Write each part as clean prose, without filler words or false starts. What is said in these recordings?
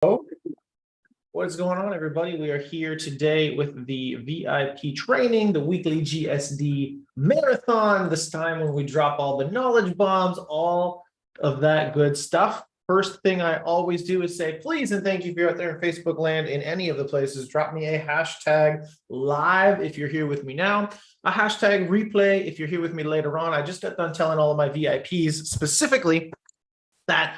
What is going on, everybody? We are here today with the VIP training, the weekly GSD marathon. This time when we drop all the knowledge bombs, all of that good stuff. First thing I always do is say, please and thank you if you're out there in Facebook land in any of the places. Drop me a hashtag live if you're here with me now, a hashtag replay if you're here with me later on. I just got done telling all of my VIPs specifically that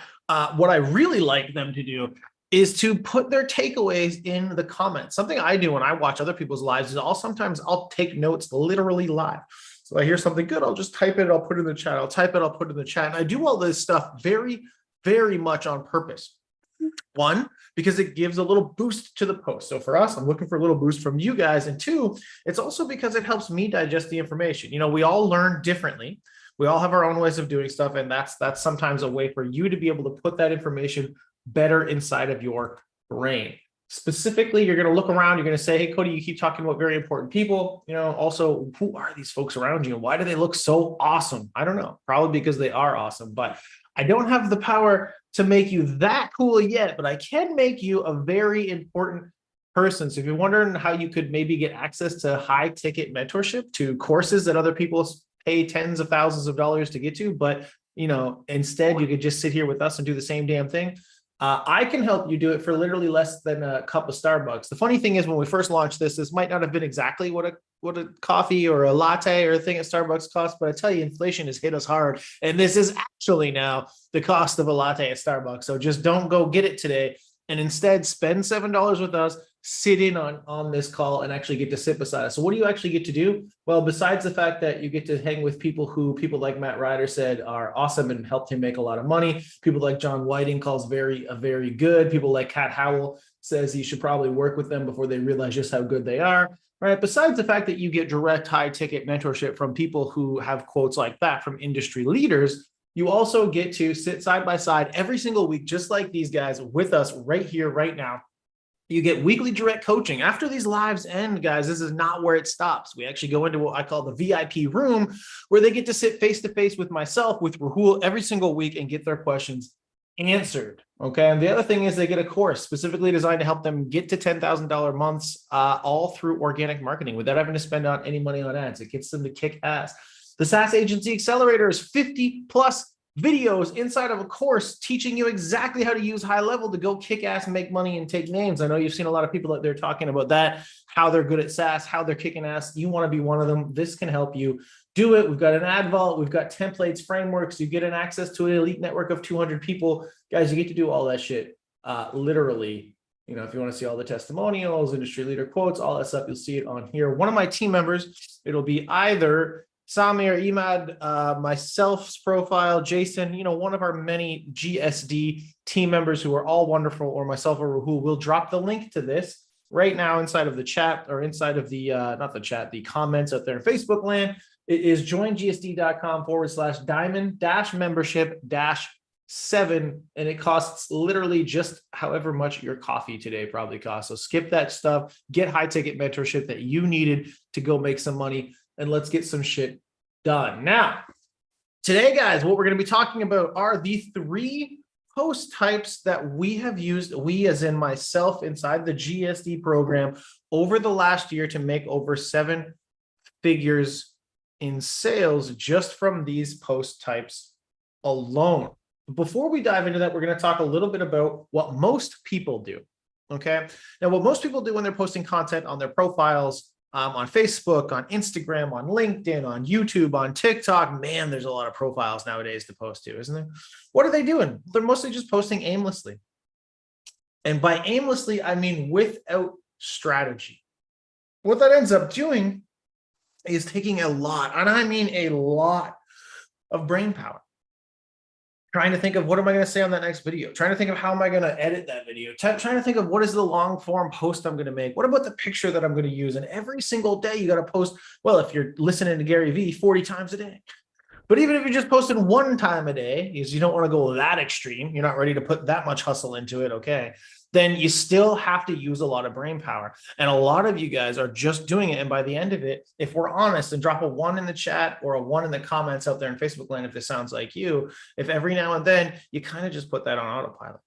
what I really like them to do is to put their takeaways in the comments. Something I do when I watch other people's lives is I'll take notes literally live. So I hear something good, I'll just type it, I'll put it in the chat. I'll type it, I'll put it in the chat. And I do all this stuff very, very much on purpose. One, because it gives a little boost to the post. So for us, I'm looking for a little boost from you guys. And two, it's also because it helps me digest the information. You know, we all learn differently. We all have our own ways of doing stuff. And that's sometimes a way for you to be able to put that information better inside of your brain. Specifically, you're going to look around, you're going to say, hey, Cody, you keep talking about very important people. You know, also, who are these folks around you? And why do they look so awesome? I don't know, probably because they are awesome, but I don't have the power to make you that cool yet, but I can make you a very important person. So if you're wondering how you could maybe get access to high ticket mentorship, to courses that other people pay tens of thousands of dollars to get to, but you know, instead you could just sit here with us and do the same damn thing. I can help you do it for literally less than a cup of Starbucks. The funny thing is, when we first launched this might not have been exactly what a coffee or a latte or a thing at Starbucks costs, but I tell you, inflation has hit us hard. And this is actually now the cost of a latte at Starbucks. So just don't go get it today. And instead spend $7 with us, sit in on this call and actually get to sit beside us. So what do you actually get to do? Well, besides the fact that you get to hang with people like Matt Ryder said are awesome and helped him make a lot of money. People like John Whiting calls very good. People like Kat Howell says you should probably work with them before they realize just how good they are. Right. Besides the fact that you get direct high ticket mentorship from people who have quotes like that from industry leaders, you also get to sit side by side every single week, just like these guys with us right here, right now. You get weekly direct coaching. After these lives end, guys, this is not where it stops. We actually go into what I call the VIP room, where they get to sit face-to-face with myself, with Rahul, every single week and get their questions answered. Okay. And the other thing is they get a course specifically designed to help them get to $10,000 months, all through organic marketing without having to spend any money on ads. It gets them to kick ass. The SaaS Agency Accelerator is 50 plus videos inside of a course teaching you exactly how to use high level to go kick ass and make money and take names. I know you've seen a lot of people out there talking about that, how they're good at SaaS, how they're kicking ass. You want to be one of them. This can help you do it. We've got an ad vault. We've got templates, frameworks. You get an access to an elite network of 200 people. Guys, you get to do all that shit. Literally, you know, if you want to see all the testimonials, industry leader quotes, all that stuff, you'll see it on here. One of my team members, it'll be either Sami or Imad, myself's profile, Jason, you know, one of our many GSD team members who are all wonderful, or myself or Rahul will drop the link to this right now inside of the chat, or inside of the, not the chat, the comments out there in Facebook land. It is joingsd.com/diamond-membership-7, and it costs literally just however much your coffee today probably costs. So skip that stuff, get high ticket mentorship that you needed to go make some money, and let's get some shit done. Now, today, guys, what we're going to be talking about are the 3 post types that we have used, we as in myself, inside the GSD program over the last year to make over 7 figures in sales just from these post types alone. Before we dive into that, we're going to talk a little bit about what most people do. Okay. Now, what most people do when they're posting content on their profiles, on Facebook, on Instagram, on LinkedIn, on YouTube, on TikTok. Man, there's a lot of profiles nowadays to post to, isn't there? What are they doing? They're mostly just posting aimlessly. And by aimlessly, I mean without strategy. What that ends up doing is taking a lot, and I mean a lot, of brain power. Trying to think of what am I going to say on that next video? Trying to think of how am I going to edit that video? Trying to think of what is the long form post I'm going to make? What about the picture that I'm going to use? And every single day you got to post, well, if you're listening to Gary Vee, 40 times a day. But even if you're just posting 1 time a day, because you don't want to go that extreme, you're not ready to put that much hustle into it, okay, then you still have to use a lot of brain power. And a lot of you guys are just doing it. And by the end of it, if we're honest, and drop a 1 in the chat or a 1 in the comments out there in Facebook land, if this sounds like you, if every now and then you kind of just put that on autopilot.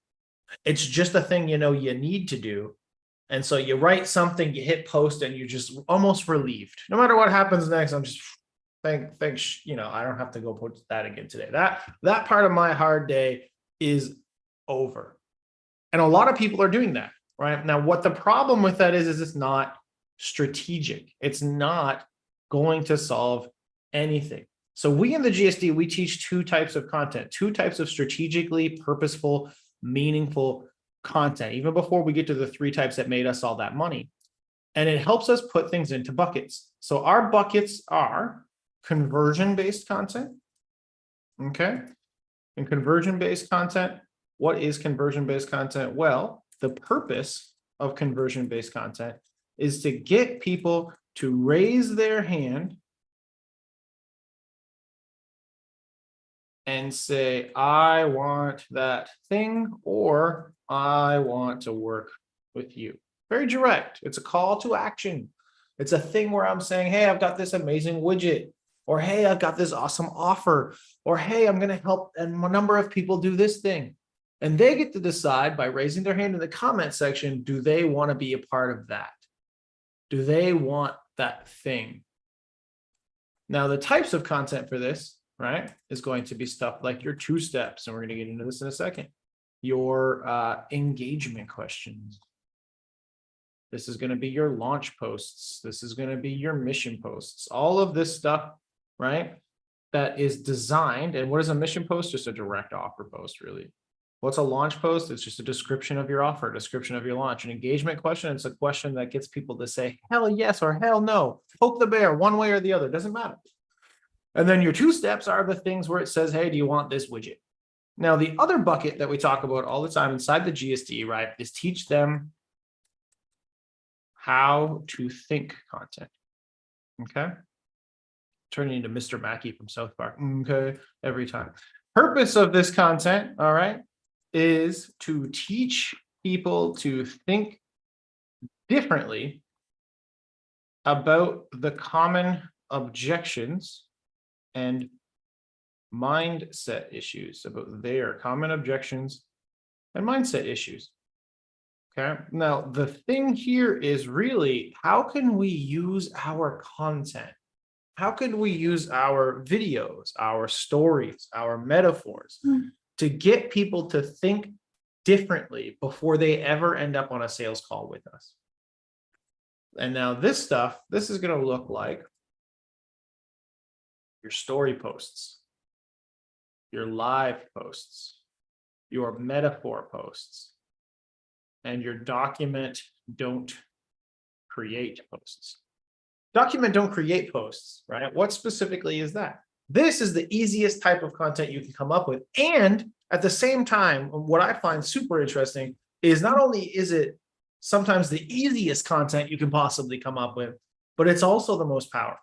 It's just a thing you know you need to do. And so you write something, you hit post, and you're just almost relieved. No matter what happens next, I'm just thanks, I don't have to go post that again today. That part of my hard day is over. And a lot of people are doing that, right? Now, what the problem with that is it's not strategic. It's not going to solve anything. So we in the GSD, we teach two types of content, two types of strategically purposeful, meaningful content, even before we get to the three types that made us all that money. And it helps us put things into buckets. So our buckets are conversion-based content, okay? And conversion-based content, what is conversion-based content? Well, the purpose of conversion-based content is to get people to raise their hand and say, I want that thing, or I want to work with you. Very direct. It's a call to action. It's a thing where I'm saying, hey, I've got this amazing widget, or hey, I've got this awesome offer, or hey, I'm going to help a number of people do this thing. And they get to decide by raising their hand in the comment section, do they want to be a part of that? Do they want that thing? Now, the types of content for this, right, is going to be stuff like your 2 steps, and we're going to get into this in a second. Your engagement questions. This is going to be your launch posts. This is going to be your mission posts. All of this stuff, right, that is designed. And what is a mission post? Just a direct offer post, really. What's a launch post? It's just a description of your offer, description of your launch. An engagement question, it's a question that gets people to say hell yes or hell no. Poke the bear one way or the other, doesn't matter. And then your 2 steps are the things where it says, hey, do you want this widget? Now, the other bucket that we talk about all the time inside the GSD, right, is teach them how to think content. Okay. Turning into Mr. Mackey from South Park. Okay. Every time. Purpose of this content, all right, is to teach people to think differently about the common objections and mindset issues, about their common objections and mindset issues. Okay. Now, the thing here is really, how can we use our content? How can we use our videos, our stories, our metaphors to get people to think differently before they ever end up on a sales call with us? And now this stuff, this is going to look like your story posts, your live posts, your metaphor posts, and your document don't create posts. Document don't create posts, right? What specifically is that? This is the easiest type of content you can come up with. And at the same time, what I find super interesting is not only is it sometimes the easiest content you can possibly come up with, but it's also the most powerful.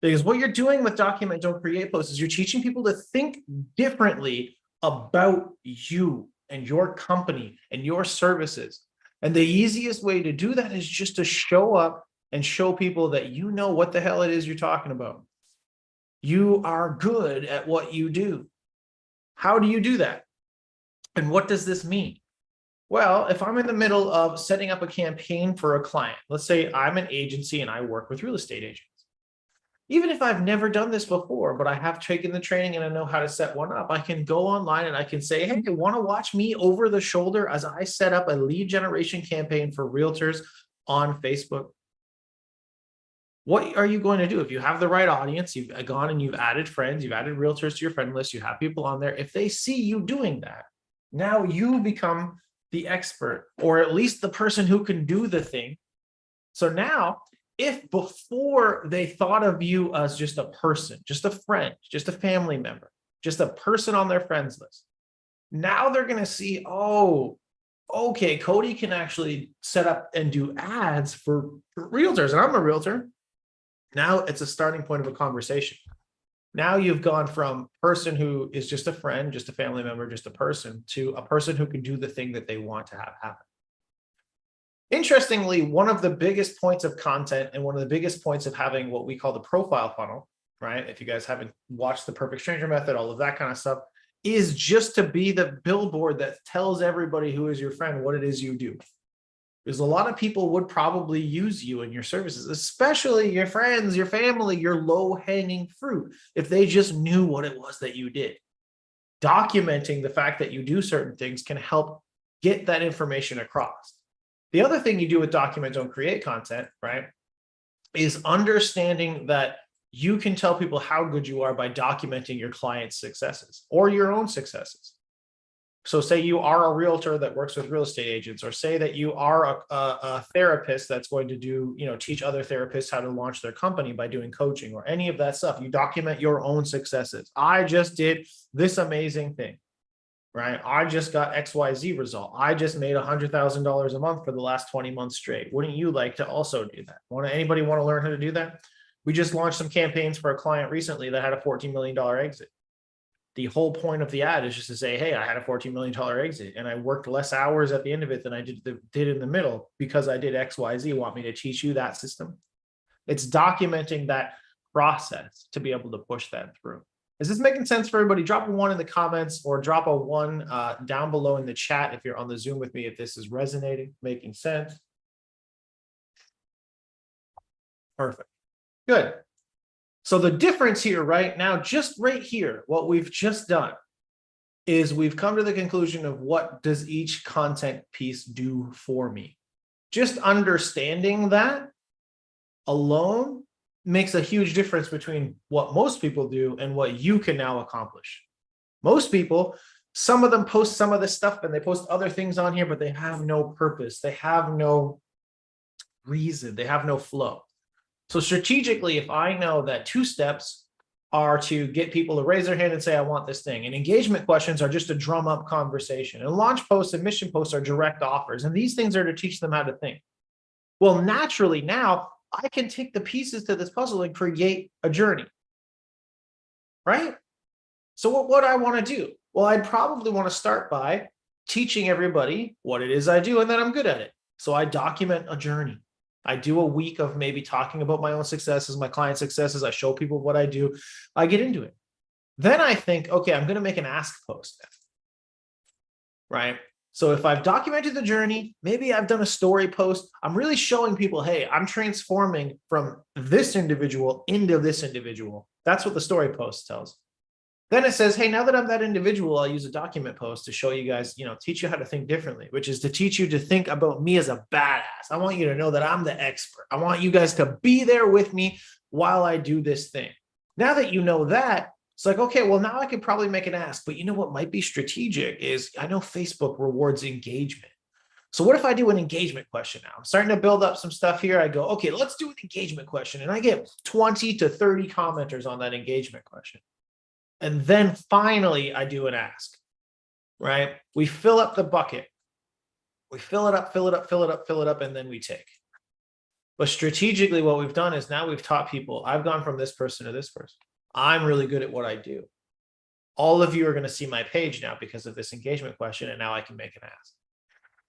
Because what you're doing with document don't create posts is you're teaching people to think differently about you and your company and your services. And the easiest way to do that is just to show up and show people that you know what the hell it is you're talking about. You are good at what you do. How do you do that? And what does this mean? Well, if I'm in the middle of setting up a campaign for a client, let's say I'm an agency and I work with real estate agents. Even if I've never done this before, but I have taken the training and I know how to set one up, I can go online and I can say, hey, you want to watch me over the shoulder as I set up a lead generation campaign for realtors on Facebook? What are you going to do? If you have the right audience, you've gone and you've added friends, you've added realtors to your friend list, you have people on there. If they see you doing that, now you become the expert, or at least the person who can do the thing. So now, if before they thought of you as just a person, just a friend, just a family member, just a person on their friends list, now they're going to see, oh, okay, Cody can actually set up and do ads for realtors, and I'm a realtor. Now it's a starting point of a conversation. Now you've gone from person who is just a friend, just a family member, just a person, to a person who can do the thing that they want to have happen. Interestingly, one of the biggest points of content and one of the biggest points of having what we call the profile funnel, right? If you guys haven't watched The Perfect Stranger Method, all of that kind of stuff, is just to be the billboard that tells everybody who is your friend what it is you do. Because a lot of people would probably use you and your services, especially your friends, your family, your low-hanging fruit, if they just knew what it was that you did. Documenting the fact that you do certain things can help get that information across. The other thing you do with document, don't create content, right, is understanding that you can tell people how good you are by documenting your client's successes or your own successes. So say you are a realtor that works with real estate agents, or say that you are a therapist that's going to do, teach other therapists how to launch their company by doing coaching or any of that stuff. You document your own successes. I just did this amazing thing, right? I just got XYZ result. I just made $100,000 a month for the last 20 months straight. Wouldn't you like to also do that? Anybody want to learn how to do that? We just launched some campaigns for a client recently that had a $14 million exit. The whole point of the ad is just to say, hey, I had a $14 million exit and I worked less hours at the end of it than I did in the middle because I did XYZ. Want me to teach you that system? It's documenting that process to be able to push that through. Is this making sense for everybody? Drop a 1 in the comments or drop a 1 down below in the chat if you're on the Zoom with me, if this is resonating, making sense. Perfect. Good. So the difference here right now, just right here, what we've just done is we've come to the conclusion of what does each content piece do for me. Just understanding that alone makes a huge difference between what most people do and what you can now accomplish. Most people, some of them post some of this stuff and they post other things on here, but they have no purpose. They have no reason. They have no flow. So strategically, if I know that 2 steps are to get people to raise their hand and say, I want this thing, and engagement questions are just to drum up conversation, and launch posts and mission posts are direct offers, and these things are to teach them how to think. Well, naturally now I can take the pieces to this puzzle and create a journey, right? So what do I want to do? Well, I'd probably want to start by teaching everybody what it is I do and that I'm good at it. So I document a journey. I do a week of maybe talking about my own successes, my client successes. I show people what I do. I get into it. Then I think, okay, I'm going to make an ask post, right? So if I've documented the journey, maybe I've done a story post, I'm really showing people, hey, I'm transforming from this individual into this individual. That's what the story post tells. Then it says, hey, now that I'm that individual, I'll use a document post to show you guys, teach you how to think differently, which is to teach you to think about me as a badass. I want you to know that I'm the expert. I want you guys to be there with me while I do this thing. Now that you know that, it's like, okay, well, now I can probably make an ask. But you know what might be strategic is I know Facebook rewards engagement. So what if I do an engagement question now? I'm starting to build up some stuff here. I go, okay, let's do an engagement question. And I get 20 to 30 commenters on that engagement question. And then finally, I do an ask, right? We fill up the bucket. We fill it up, fill it up, fill it up, fill it up, and then we take. But strategically, what we've done is now we've taught people, I've gone from this person to this person. I'm really good at what I do. All of you are going to see my page now because of this engagement question, and now I can make an ask.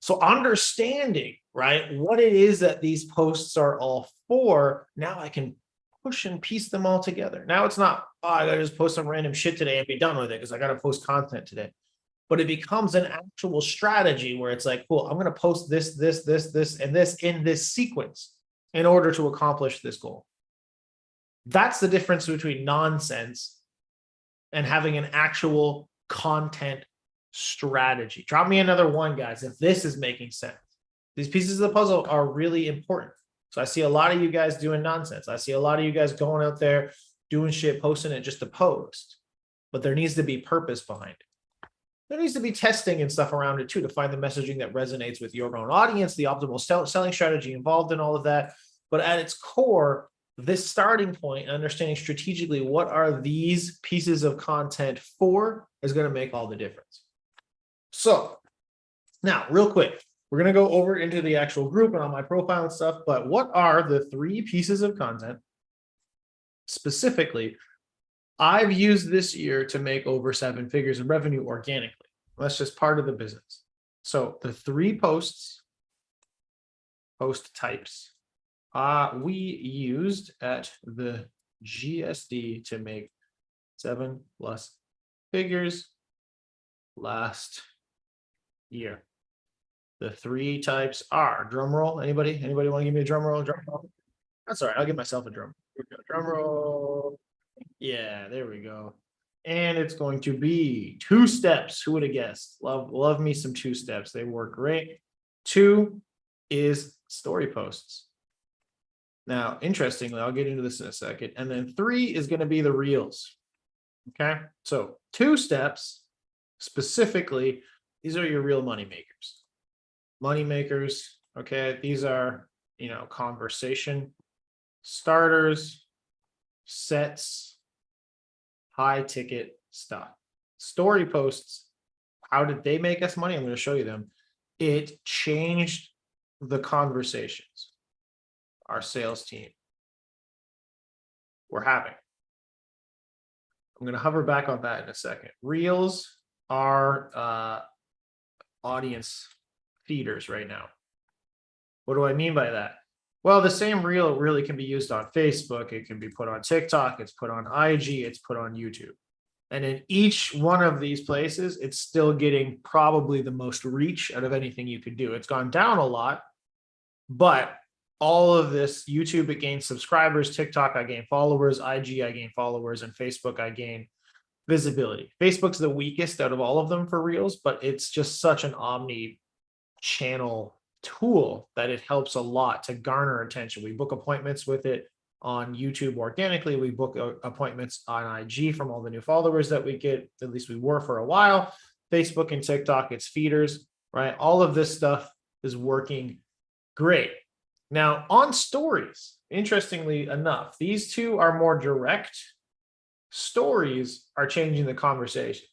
So understanding, right, what it is that these posts are all for, now I can push and piece them all together. Now it's not, oh, I gotta just post some random shit today and be done with it because I gotta post content today. But it becomes an actual strategy where it's like, cool, I'm gonna post this, this, this, this, and this in this sequence in order to accomplish this goal. That's the difference between nonsense and having an actual content strategy. Drop me another 1, guys, if this is making sense. These pieces of the puzzle are really important. So I see a lot of you guys doing nonsense. I see a lot of you guys going out there doing shit, posting it just to post. But there needs to be purpose behind it. There needs to be testing and stuff around it too to find the messaging that resonates with your own audience, the optimal selling strategy involved in all of that. But at its core, this starting point, understanding strategically what are these pieces of content for, is going to make all the difference. So now, real quick, we're going to go over into the actual group and on my profile and stuff, but what are the 3 pieces of content specifically I've used this year to make over 7 figures in revenue organically? That's just part of the business. So the 3 post types we used at the GSD to make 7+ figures last year. The 3 types are, drum roll, anybody want to give me a drum roll? Drum roll? That's all right, I'll give myself a drum. Drum roll. Yeah, there we go. And it's going to be 2 steps. Who would have guessed? Love me some 2 steps. They work great. 2 is story posts. Now, interestingly, I'll get into this in a second. And then 3 is going to be the reels. Okay, so 2 steps specifically, these are your real money makers. Money makers, okay, these are, conversation starters, sets, high ticket stuff. Story posts, how did they make us money? I'm going to show you them. It changed the conversations our sales team were having. I'm going to hover back on that in a second. Reels are audience feeders right now. What do I mean by that? Well, the same reel really can be used on Facebook. It can be put on TikTok. It's put on IG. It's put on YouTube. And in each one of these places, it's still getting probably the most reach out of anything you could do. It's gone down a lot, but all of this, YouTube, it gains subscribers. TikTok, I gain followers. IG, I gain followers. And Facebook, I gain visibility. Facebook's the weakest out of all of them for Reels, but it's just such an omni-channel tool that it helps a lot to garner attention. We book appointments with it on YouTube organically. We book appointments on IG from all the new followers that we get, at least we were for a while. Facebook and TikTok, it's feeders, right? All of this stuff is working great. Now, on stories, interestingly enough, these 2 are more direct. Stories are changing the conversations.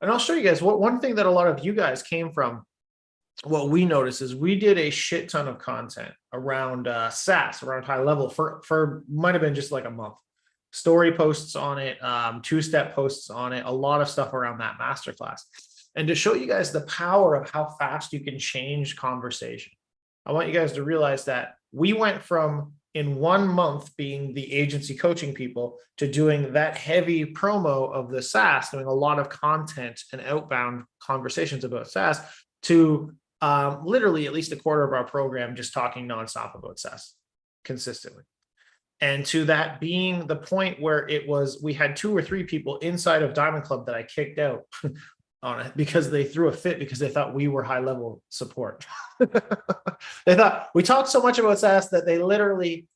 And I'll show you guys one thing that a lot of you guys came from. What we noticed is we did a shit ton of content around SaaS, around high level for might have been just like a month. Story posts on it, 2-step posts on it, a lot of stuff around that masterclass. And to show you guys the power of how fast you can change conversation, I want you guys to realize that we went from in 1 month being the agency coaching people to doing that heavy promo of the SaaS, doing a lot of content and outbound conversations about SaaS, to literally at least a quarter of our program just talking nonstop about SaaS consistently. And to that being the point where it was, we had 2 or 3 people inside of Diamond Club that I kicked out on it because they threw a fit because they thought we were high level support. They thought we talked so much about SaaS that they literally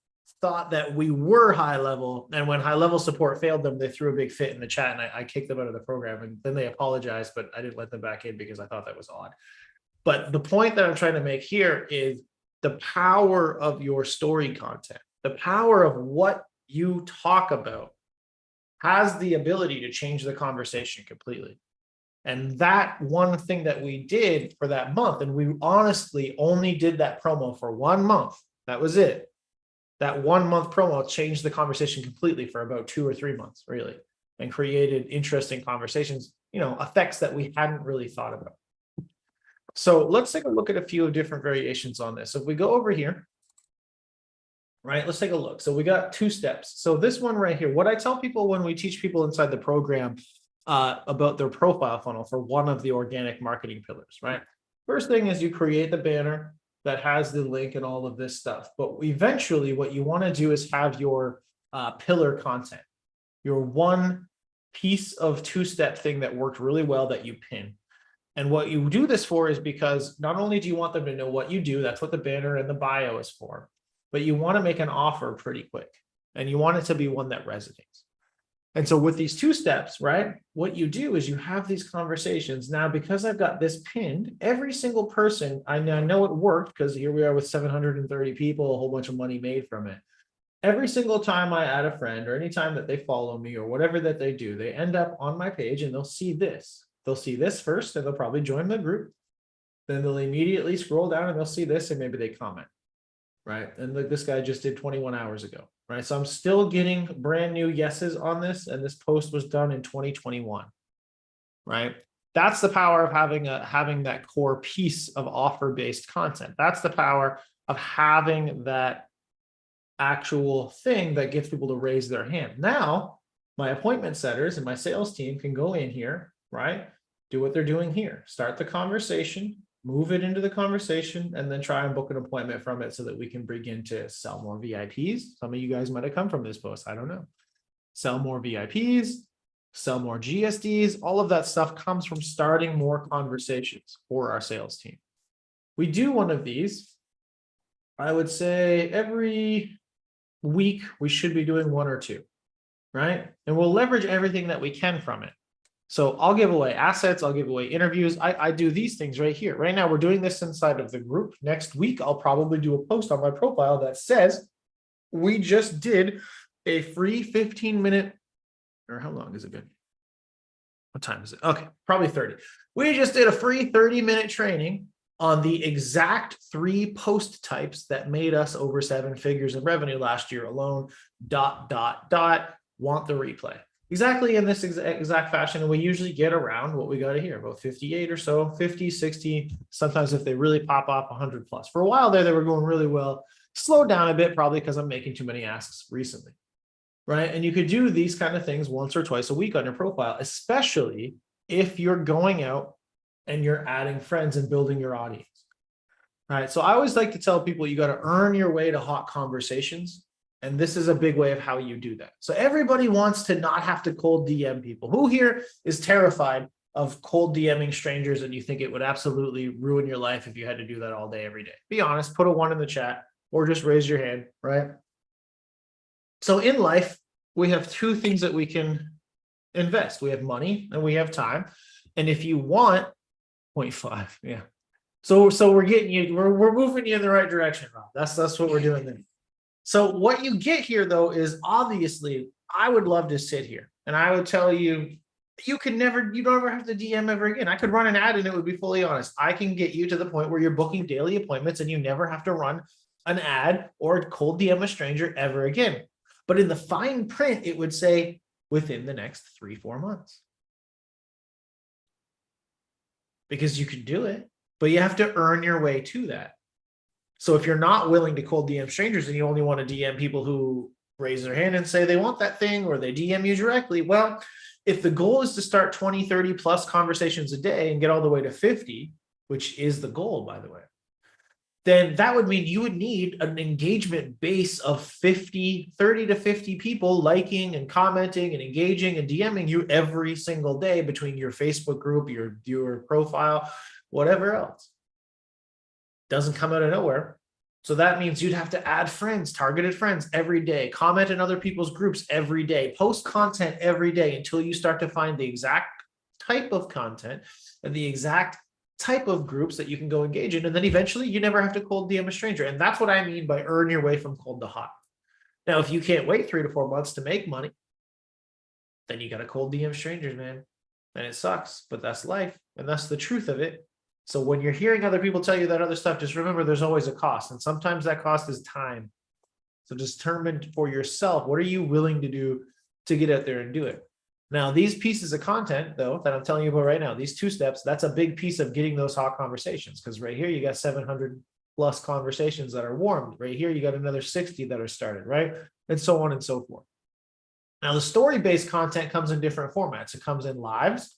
thought that we were high level. And when high level support failed them, they threw a big fit in the chat and I kicked them out of the program. And then they apologized, but I didn't let them back in because I thought that was odd. But the point that I'm trying to make here is the power of your story content, the power of what you talk about has the ability to change the conversation completely. And that one thing that we did for that month, and we honestly only did that promo for 1 month. That was it. That 1 month promo changed the conversation completely for about 2 or 3 months, really, and created interesting conversations, effects that we hadn't really thought about. So let's take a look at a few different variations on this. So if we go over here, right, let's take a look. So we got 2 steps. So this one right here, what I tell people when we teach people inside the program about their profile funnel for one of the organic marketing pillars, right? First thing is you create the banner that has the link and all of this stuff. But eventually what you want to do is have your pillar content, your one piece of 2-step thing that worked really well that you pin. And what you do this for is because not only do you want them to know what you do, that's what the banner and the bio is for, but you want to make an offer pretty quick and you want it to be one that resonates. And so with these 2 steps, right, what you do is you have these conversations. Now, because I've got this pinned, every single person, I know it worked because here we are with 730 people, a whole bunch of money made from it. Every single time I add a friend or anytime that they follow me or whatever that they do, they end up on my page and they'll see this. They'll see this first and they'll probably join the group. Then they'll immediately scroll down and they'll see this and maybe they comment, right? And this guy just did 21 hours ago, right? So I'm still getting brand new yeses on this. And this post was done in 2021, right? That's the power of having that core piece of offer-based content. That's the power of having that actual thing that gets people to raise their hand. Now, my appointment setters and my sales team can go in here, right? do what they're doing here. Start the conversation, move it into the conversation, and then try and book an appointment from it so that we can begin to sell more VIPs. Some of you guys might have come from this post. I don't know. Sell more VIPs, sell more GSDs. All of that stuff comes from starting more conversations for our sales team. We do one of these, I would say every week, we should be doing one or two, right? And we'll leverage everything that we can from it. So I'll give away assets, I'll give away interviews. I do these things right here. Right now, we're doing this inside of the group. Next week, I'll probably do a post on my profile that says, we just did a free 15-minute, or how long has it been? What time is it? Okay, probably 30. We just did a free 30-minute training on the exact 3 post types that made us over 7 figures in revenue last year alone, ... Want the replay. Exactly in this exact fashion. And we usually get around what we got to hear, about 58 or so, 50, 60, sometimes if they really pop off 100 plus. For a while there, they were going really well. Slowed down a bit, probably because I'm making too many asks recently, right? And you could do these kind of things once or twice a week on your profile, especially if you're going out and you're adding friends and building your audience, right? So I always like to tell people you got to earn your way to hot conversations. And this is a big way of how you do that. So everybody wants to not have to cold DM people. Who here is terrified of cold DMing strangers and you think it would absolutely ruin your life if you had to do that all day, every day? Be honest, put a 1 in the chat or just raise your hand, right? So in life, we have 2 things that we can invest. We have money and we have time. And if you want 0.5, yeah. So we're getting you, we're moving you in the right direction, Rob. That's what we're doing then. So what you get here, though, is obviously I would love to sit here and I would tell you, you don't ever have to DM ever again. I could run an ad and it would be fully honest. I can get you to the point where you're booking daily appointments and you never have to run an ad or cold DM a stranger ever again. But in the fine print, it would say within the next 3-4 months. Because you can do it, but you have to earn your way to that. So if you're not willing to cold DM strangers and you only want to DM people who raise their hand and say they want that thing or they DM you directly, well, if the goal is to start 20, 30 plus conversations a day and get all the way to 50, which is the goal, by the way, then that would mean you would need an engagement base of 30 to 50 people liking and commenting and engaging and DMing you every single day between your Facebook group, your viewer profile, whatever else. Doesn't come out of nowhere. So that means you'd have to add friends, targeted friends every day, comment in other people's groups every day, post content every day until you start to find the exact type of content and the exact type of groups that you can go engage in. And then eventually you never have to cold DM a stranger. And that's what I mean by earn your way from cold to hot. Now, if you can't wait 3 to 4 months to make money, then you got to cold DM strangers, man. And it sucks, but that's life. And that's the truth of it. So when you're hearing other people tell you that other stuff, just remember there's always a cost. And sometimes that cost is time. So determine for yourself, what are you willing to do to get out there and do it? Now, these pieces of content, though, that I'm telling you about right now, these 2 steps, that's a big piece of getting those hot conversations. Because right here, you got 700 plus conversations that are warmed. Right here, you got another 60 that are started, right? And so on and so forth. Now, the story-based content comes in different formats. It comes in lives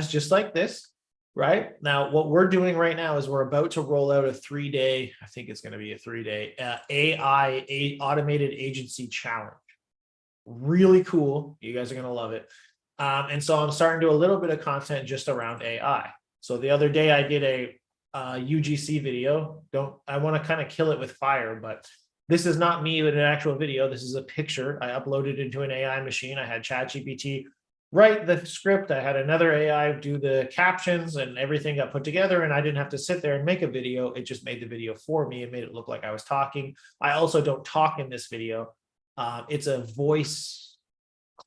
just like this. Right now, what we're doing right now is we're about to roll out a 3-day, I think it's going to be a 3-day AI automated agency challenge. Really cool. You guys are going to love it. And so I'm starting to do a little bit of content just around AI. So the other day I did a UGC video. I want to kind of kill it with fire, but this is not me with an actual video. This is a picture. I uploaded into an AI machine. I had ChatGPT write the script. I had another AI do the captions and everything got put together, and I didn't have to sit there and make a video. It just made the video for me. It made it look like I was talking. I also don't talk in this video. It's a voice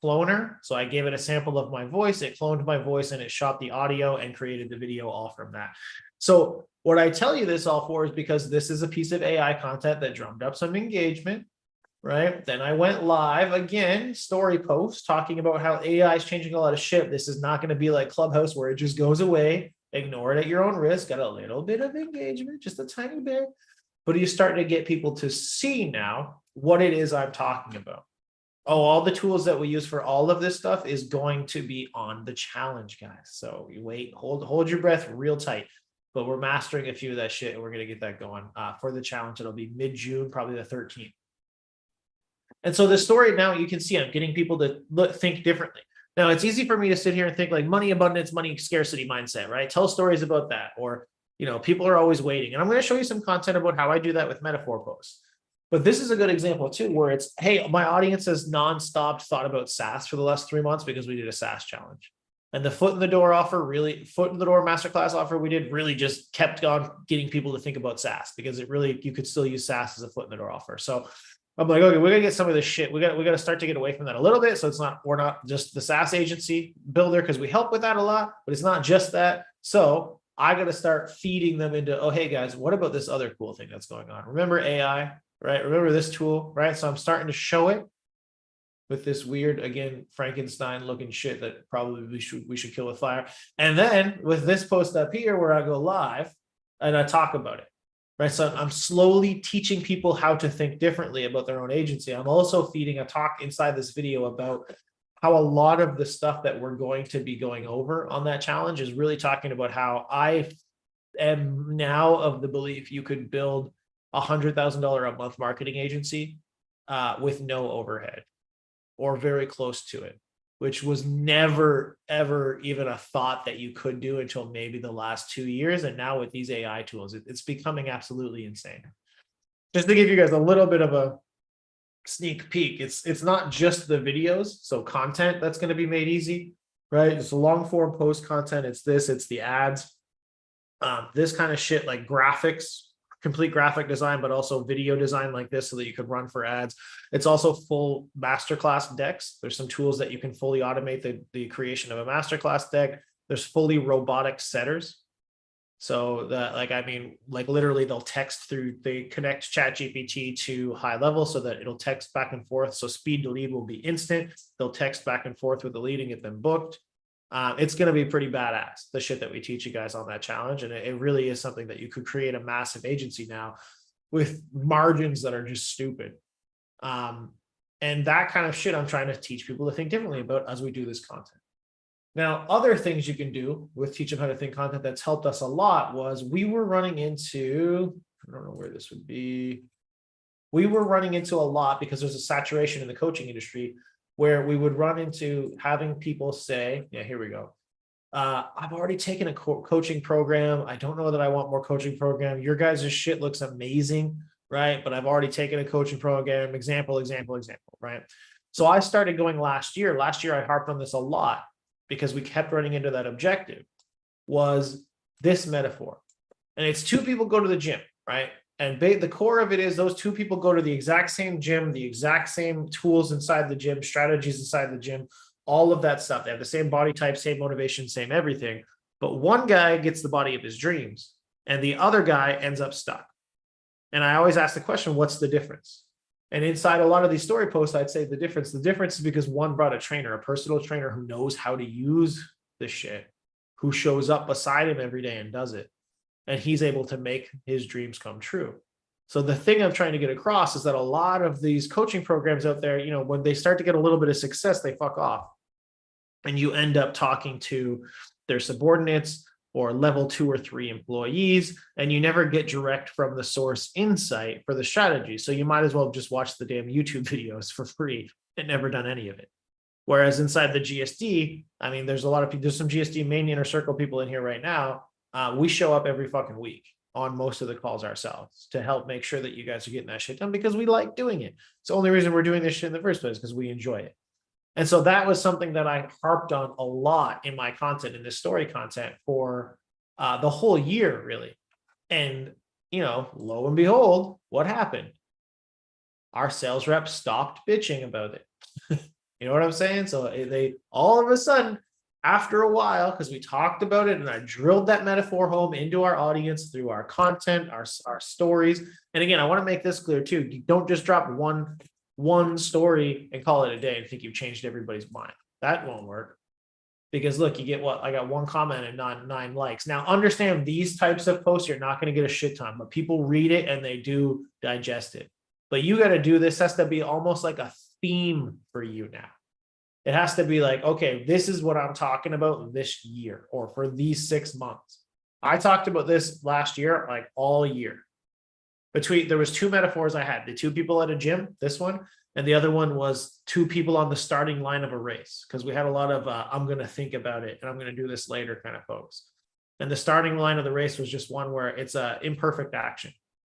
cloner. So I gave it a sample of my voice. It cloned my voice and it shot the audio and created the video all from that. So what I tell you this all for is because this is a piece of AI content that drummed up some engagement. Right. Then I went live again, story post talking about how AI is changing a lot of shit. This is not going to be like Clubhouse where it just goes away. Ignore it at your own risk. Got a little bit of engagement, just a tiny bit. But you're starting to get people to see now what it is I'm talking about. Oh, all the tools that we use for all of this stuff is going to be on the challenge, guys. So you wait, hold your breath real tight. But we're mastering a few of that shit, and we're gonna get that going for the challenge. It'll be mid-June, probably the 13th. And so the story now you can see I'm getting people to think differently. Now it's easy for me to sit here and think like money abundance, money scarcity mindset, right? Tell stories about that, or people are always waiting. And I'm going to show you some content about how I do that with metaphor posts. But this is a good example too, where it's, hey, my audience has nonstop thought about SaaS for the last 3 months because we did a SaaS challenge. And the foot in the door masterclass offer we did really just kept on getting people to think about SaaS, because you could still use SaaS as a foot in the door offer. So I'm like, okay, we're gonna get some of this shit. We got to start to get away from that a little bit. So we're not just the SaaS agency builder, because we help with that a lot, but it's not just that. So I got to start feeding them into, oh, hey guys, what about this other cool thing that's going on? Remember AI, right? Remember this tool, right? So I'm starting to show it with this weird, again, Frankenstein looking shit that probably we should kill with fire. And then with this post up here where I go live and I talk about it, right? So I'm slowly teaching people how to think differently about their own agency. I'm also feeding a talk inside this video about how a lot of the stuff that we're going to be going over on that challenge is really talking about how I am now of the belief you could build $100,000 a month marketing agency with no overhead, or very close to it, which was never, ever even a thought that you could do until maybe the last 2 years. And now with these AI tools, it's becoming absolutely insane. Just to give you guys a little bit of a sneak peek, it's not just the videos, so content that's going to be made easy, right? It's a long form post content. It's the ads, this kind of shit, like graphics, complete graphic design, but also video design like this so that you could run for ads. It's also full masterclass decks. There's some tools that you can fully automate the creation of a masterclass deck. There's fully robotic setters. So that, like literally they'll text they connect ChatGPT to high level so that it'll text back and forth. So speed to lead will be instant. They'll text back and forth with the lead and get them booked. It's going to be pretty badass, the shit that we teach you guys on that challenge. And it really is something that you could create a massive agency now with margins that are just stupid. And that kind of shit I'm trying to teach people to think differently about as we do this content. Now, other things you can do with teach them how to think content that's helped us a lot was we were running into, I don't know where this would be. We were running into a lot because there's a saturation in the coaching industry where we would run into having people say, yeah, here we go. I've already taken a coaching program. I don't know that I want more coaching program. Your guys' shit looks amazing, right? But I've already taken a coaching program, example, right? So I started going last year. Last year, I harped on this a lot because we kept running into that objective, was this metaphor. And it's two people go to the gym, right? And the core of it is those two people go to the exact same gym, the exact same tools inside the gym, strategies inside the gym, all of that stuff. They have the same body type, same motivation, same everything. But one guy gets the body of his dreams and the other guy ends up stuck. And I always ask the question, what's the difference? And inside a lot of these story posts, I'd say the difference is because one brought a trainer, a personal trainer who knows how to use this shit, who shows up beside him every day and does it. And he's able to make his dreams come true. So the thing I'm trying to get across is that a lot of these coaching programs out there, when they start to get a little bit of success, they fuck off. And you end up talking to their subordinates or level 2 or 3 employees, and you never get direct from the source insight for the strategy. So you might as well just watch the damn YouTube videos for free and never done any of it. Whereas inside the GSD, there's a lot of people, there's some GSD main inner circle people in here right now. We show up every fucking week on most of the calls ourselves to help make sure that you guys are getting that shit done because we like doing it. It's the only reason we're doing this shit in the first place, because we enjoy it. And so that was something that I harped on a lot in my content, in this story content for the whole year, really. And, lo and behold, what happened? Our sales reps stopped bitching about it. You know what I'm saying? So they all of a sudden, after a while, because we talked about it and I drilled that metaphor home into our audience through our content, our stories. And again, I want to make this clear too. You don't just drop one story and call it a day and think you've changed everybody's mind. That won't work. Because look, you get what? I got 1 comment and 9 likes. Now, understand these types of posts, you're not going to get a shit ton, but people read it and they do digest it. But you got to do this. Has to be almost like theme for you now. It has to be like, okay, this is what I'm talking about this year or for these 6 months. I talked about this last year, like all year. There was 2 metaphors I had, the 2 people at a gym, this one, and the other one was 2 people on the starting line of a race. Because we had a lot of, I'm going to think about it and I'm going to do this later kind of folks. And the starting line of the race was just one where it's a imperfect action.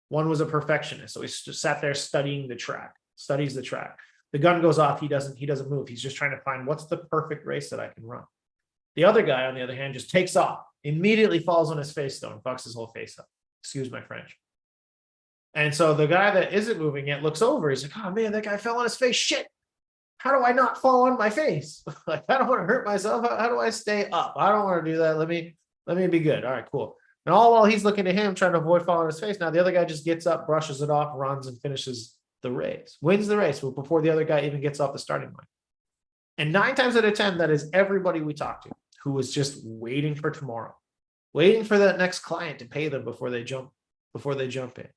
One was a perfectionist. So he just sat there studying the track, studies the track. The gun goes off. He doesn't move. He's just trying to find what's the perfect race that I can run. The other guy, on the other hand, just takes off, immediately falls on his face though, and fucks his whole face up. Excuse my French. And so the guy that isn't moving yet looks over. He's like, oh man, that guy fell on his face. Shit. How do I not fall on my face? Like, I don't want to hurt myself. How do I stay up? I don't want to do that. Let me be good. All right, cool. And all while he's looking at him, trying to avoid falling on his face. Now the other guy just gets up, brushes it off, runs and finishes the race, wins the race before the other guy even gets off the starting line. And 9 times out of 10, that is everybody we talk to who was just waiting for tomorrow, waiting for that next client to pay them before they jump in,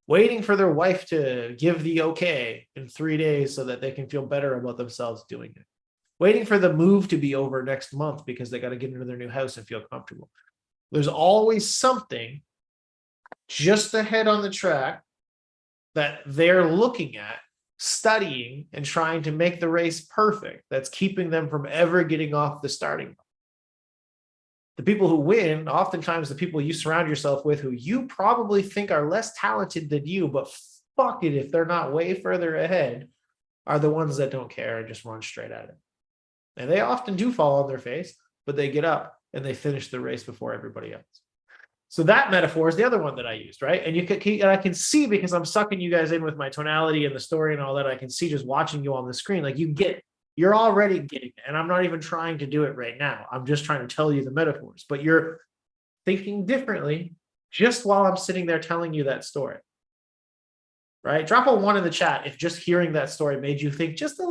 waiting for their wife to give the okay in 3 days so that they can feel better about themselves doing it, waiting for the move to be over next month because they got to get into their new house and feel comfortable. There's always something just ahead on the track that they're looking at, studying, and trying to make the race perfect. That's keeping them from ever getting off the starting line. The people who win, oftentimes the people you surround yourself with who you probably think are less talented than you, but fuck it if they're not way further ahead, are the ones that don't care and just run straight at it. And they often do fall on their face, but they get up and they finish the race before everybody else. So that metaphor is the other one that I used, right? And I can see, because I'm sucking you guys in with my tonality and the story and all that, I can see just watching you on the screen, like you're already getting it. And I'm not even trying to do it right now. I'm just trying to tell you the metaphors, but you're thinking differently just while I'm sitting there telling you that story, right? Drop a 1 in the chat if just hearing that story made you think just a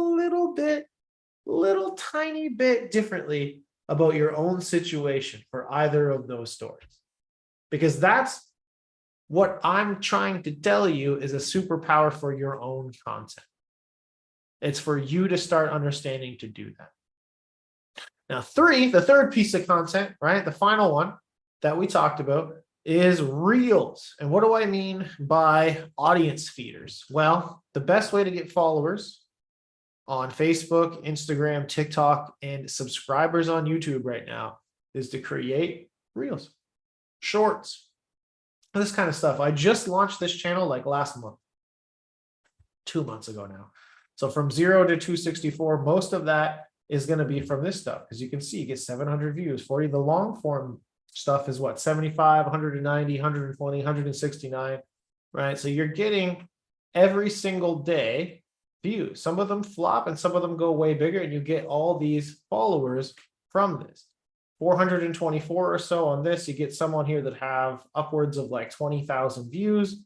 little tiny bit differently about your own situation for either of those stories. Because that's what I'm trying to tell you is a superpower for your own content. It's for you to start understanding to do that. Now, the third piece of content, right? The final one that we talked about is Reels. And what do I mean by audience feeders? Well, the best way to get followers on Facebook, Instagram, TikTok, and subscribers on YouTube right now is to create Reels. Shorts, this kind of stuff. I just launched this channel like last month, 2 months ago now. So from 0 to 264, most of that is going to be from this stuff. As you can see, you get 700 views, 40. The long form stuff is what, 75, 190, 120, 169, right? So you're getting every single day views. Some of them flop and some of them go way bigger, and you get all these followers from this. 424 or so on this. You get someone here that have upwards of like 20,000 views,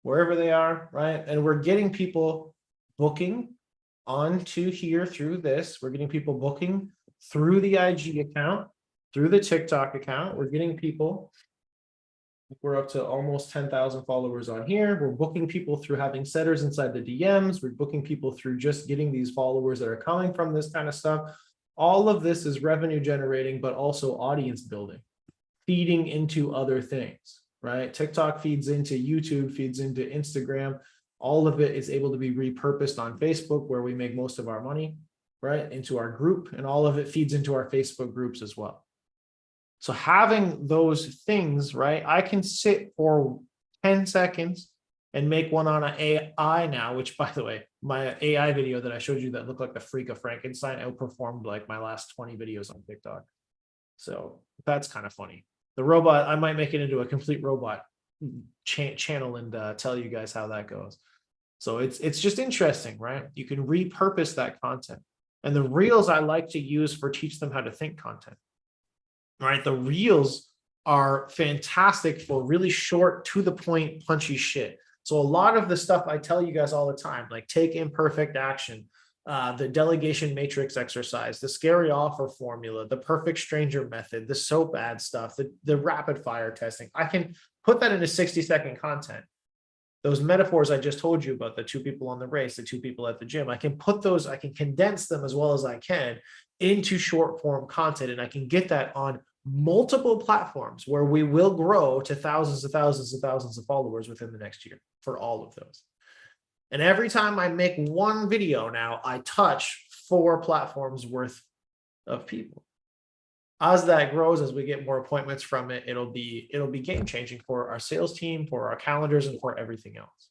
wherever they are, right? And we're getting people booking onto here through this. We're getting people booking through the IG account, through the TikTok account. We're getting people, we're up to almost 10,000 followers on here. We're booking people through having setters inside the DMs. We're booking people through just getting these followers that are coming from this kind of stuff. All of this is revenue generating, but also audience building, feeding into other things, right? TikTok feeds into YouTube, feeds into Instagram. All of it is able to be repurposed on Facebook, where we make most of our money, right? Into our group, and all of it feeds into our Facebook groups as well. So having those things, right? I can sit for 10 seconds and make one on an AI now, which, by the way, my AI video that I showed you that looked like the freak of Frankenstein outperformed like my last 20 videos on TikTok. So that's kind of funny. The robot, I might make it into a complete robot channel and tell you guys how that goes. So it's just interesting, right? You can repurpose that content. And the Reels I like to use for teach them how to think content, right? The Reels are fantastic for really short, to the point, punchy shit. So a lot of the stuff I tell you guys all the time, like take imperfect action, the delegation matrix exercise, the scary offer formula, the perfect stranger method, the soap ad stuff, the rapid fire testing. I can put that into 60-second content those metaphors I just told you about, the two people on the race, the two people at the gym, I can put those, I can condense them as well as I can into short form content. And I can get that on multiple platforms where we will grow to thousands and thousands and thousands of followers within the next year for all of those. And every time I make one video now, I touch 4 platforms worth of people. As that grows, as we get more appointments from it, it'll be game changing for our sales team, for our calendars, and for everything else.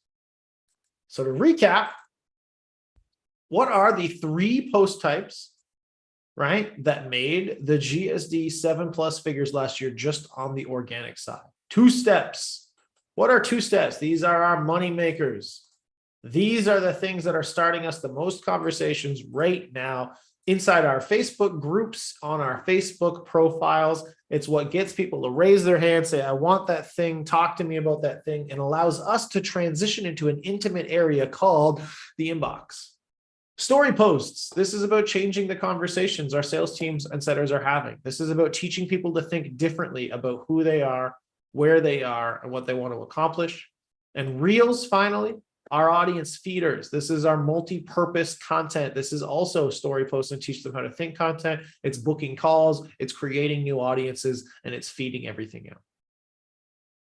So to recap, what are the 3 post types, right, that made the GSD 7+ figures last year just on the organic side? 2 steps. What are 2 steps? These are our money makers. These are the things that are starting us the most conversations right now inside our Facebook groups, on our Facebook profiles. It's what gets people to raise their hand, say, I want that thing, talk to me about that thing, and allows us to transition into an intimate area called the inbox. Story posts. This is about changing the conversations our sales teams and setters are having. This is about teaching people to think differently about who they are, where they are, and what they want to accomplish. And reels, finally, our audience feeders. This is our multi-purpose content. This is also story posts and teach them how to think content. It's booking calls, it's creating new audiences, and it's feeding everything out.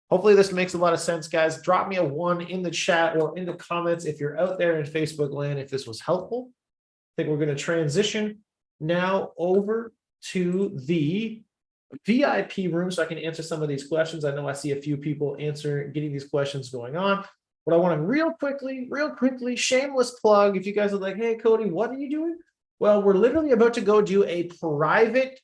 Hopefully this makes a lot of sense, guys. Drop me a 1 in the chat or in the comments if you're out there in Facebook land, if this was helpful. I think we're going to transition now over to the VIP room so I can answer some of these questions. I know I see a few people getting these questions going on. But I want to real quickly, shameless plug. If you guys are like, hey, Cody, what are you doing? Well, we're literally about to go do a private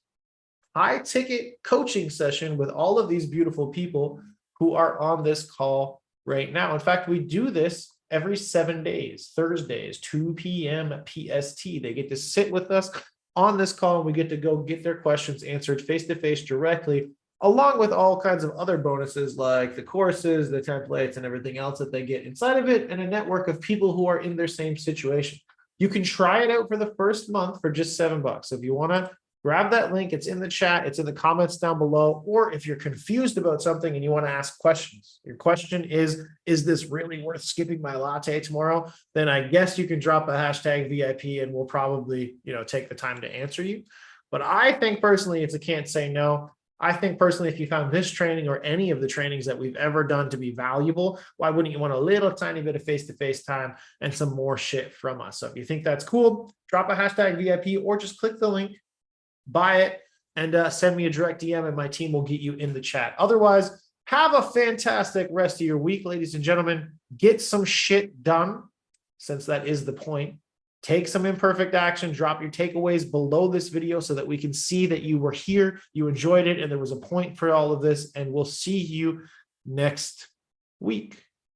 high-ticket coaching session with all of these beautiful people who are on this call right now. In fact, we do this every 7 days, Thursdays, 2 p.m. PST. They get to sit with us on this call, and we get to go get their questions answered face-to-face directly, along with all kinds of other bonuses like the courses, the templates, and everything else that they get inside of it, and a network of people who are in their same situation. You can try it out for the first month for just $7. If you want to grab that link, it's in the chat, it's in the comments down below. Or if you're confused about something and you want to ask questions, your question is this really worth skipping my latte tomorrow? Then I guess you can drop a hashtag VIP and we'll probably, take the time to answer you. But I think personally, it's a can't say no. I think personally, if you found this training or any of the trainings that we've ever done to be valuable, why wouldn't you want a little tiny bit of face-to-face time and some more shit from us? So if you think that's cool, drop a hashtag VIP or just click the link, buy it, and send me a direct DM and my team will get you in the chat. Otherwise, have a fantastic rest of your week, ladies and gentlemen. Get some shit done, since that is the point. Take some imperfect action, drop your takeaways below this video so that we can see that you were here, you enjoyed it, and there was a point for all of this, and we'll see you next week.